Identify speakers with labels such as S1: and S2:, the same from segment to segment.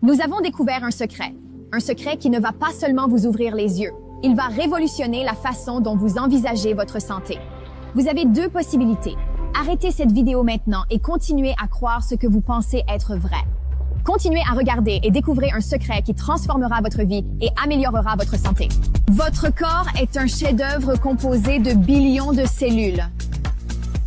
S1: Nous avons découvert un secret qui ne va pas seulement vous ouvrir les yeux, il va révolutionner la façon dont vous envisagez votre santé. Vous avez deux possibilités. Arrêtez cette vidéo maintenant et continuez à croire ce que vous pensez être vrai. Continuez à regarder et découvrez un secret qui transformera votre vie et améliorera votre santé. Votre corps est un chef-d'œuvre composé de billions de cellules.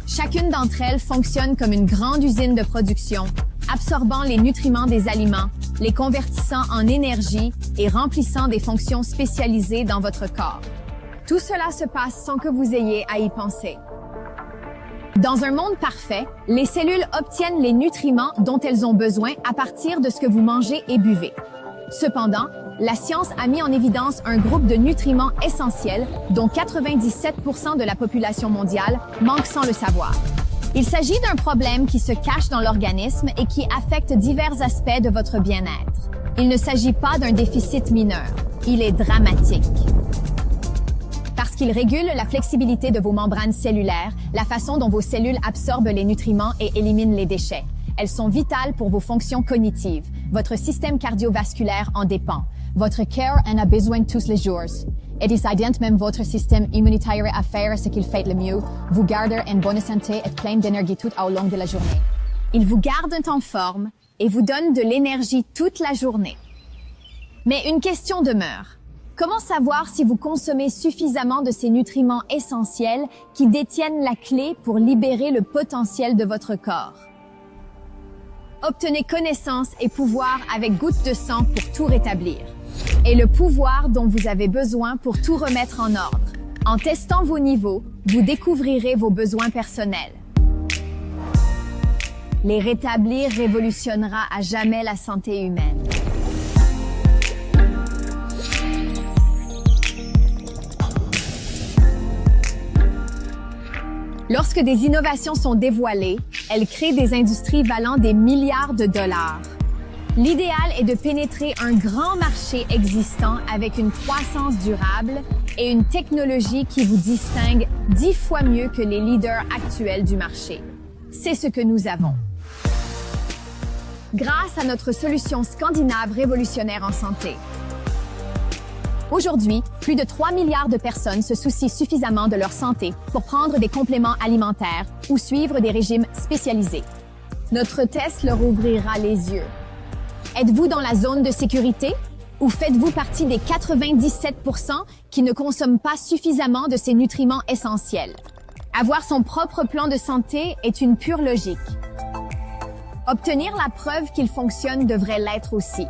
S1: Chacune d'entre elles fonctionne comme une grande usine de production, absorbant les nutriments des aliments, les convertissant en énergie et remplissant des fonctions spécialisées dans votre corps. Tout cela se passe sans que vous ayez à y penser. Dans un monde parfait, les cellules obtiennent les nutriments dont elles ont besoin à partir de ce que vous mangez et buvez. Cependant, la science a mis en évidence un groupe de nutriments essentiels dont 97% de la population mondiale manque sans le savoir. Il s'agit d'un problème qui se cache dans l'organisme et qui affecte divers aspects de votre bien-être. Il ne s'agit pas d'un déficit mineur, il est dramatique. Parce qu'il régule la flexibilité de vos membranes cellulaires, la façon dont vos cellules absorbent les nutriments et éliminent les déchets. Elles sont vitales pour vos fonctions cognitives. Votre système cardiovasculaire en dépend. Votre cœur en a besoin tous les jours. Et décidant même votre système immunitaire à faire ce qu'il fait le mieux, vous garder en bonne santé et plein d'énergie tout au long de la journée. Il vous garde en forme et vous donne de l'énergie toute la journée. Mais une question demeure. Comment savoir si vous consommez suffisamment de ces nutriments essentiels qui détiennent la clé pour libérer le potentiel de votre corps? Obtenez connaissance et pouvoir avec gouttes de sang pour tout rétablir. Et le pouvoir dont vous avez besoin pour tout remettre en ordre. En testant vos niveaux, vous découvrirez vos besoins personnels. Les rétablir révolutionnera à jamais la santé humaine. Lorsque des innovations sont dévoilées, elles créent des industries valant des milliards de dollars. L'idéal est de pénétrer un grand marché existant avec une croissance durable et une technologie qui vous distingue 10 fois mieux que les leaders actuels du marché. C'est ce que nous avons. Grâce à notre solution scandinave révolutionnaire en santé. Aujourd'hui, plus de 3 milliards de personnes se soucient suffisamment de leur santé pour prendre des compléments alimentaires ou suivre des régimes spécialisés. Notre test leur ouvrira les yeux. Êtes-vous dans la zone de sécurité ou faites-vous partie des 97% qui ne consomment pas suffisamment de ces nutriments essentiels? Avoir son propre plan de santé est une pure logique. Obtenir la preuve qu'il fonctionne devrait l'être aussi.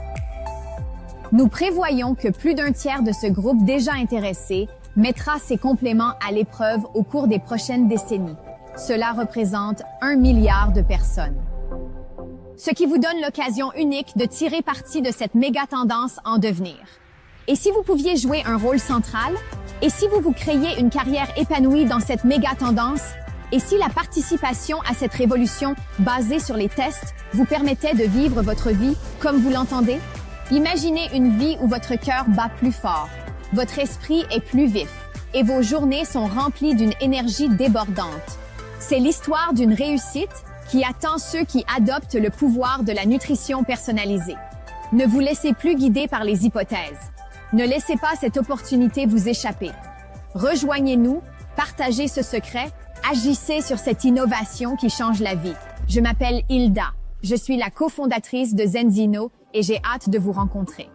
S1: Nous prévoyons que plus d'un tiers de ce groupe déjà intéressé mettra ces compléments à l'épreuve au cours des prochaines décennies. Cela représente 1 milliard de personnes. Ce qui vous donne l'occasion unique de tirer parti de cette méga tendance en devenir. Et si vous pouviez jouer un rôle central? Et si vous vous créiez une carrière épanouie dans cette méga tendance? Et si la participation à cette révolution basée sur les tests vous permettait de vivre votre vie comme vous l'entendez? Imaginez une vie où votre cœur bat plus fort, votre esprit est plus vif et vos journées sont remplies d'une énergie débordante. C'est l'histoire d'une réussite qui attend ceux qui adoptent le pouvoir de la nutrition personnalisée. Ne vous laissez plus guider par les hypothèses. Ne laissez pas cette opportunité vous échapper. Rejoignez-nous, partagez ce secret, agissez sur cette innovation qui change la vie. Je m'appelle Hilda, je suis la cofondatrice de Zenzino et j'ai hâte de vous rencontrer.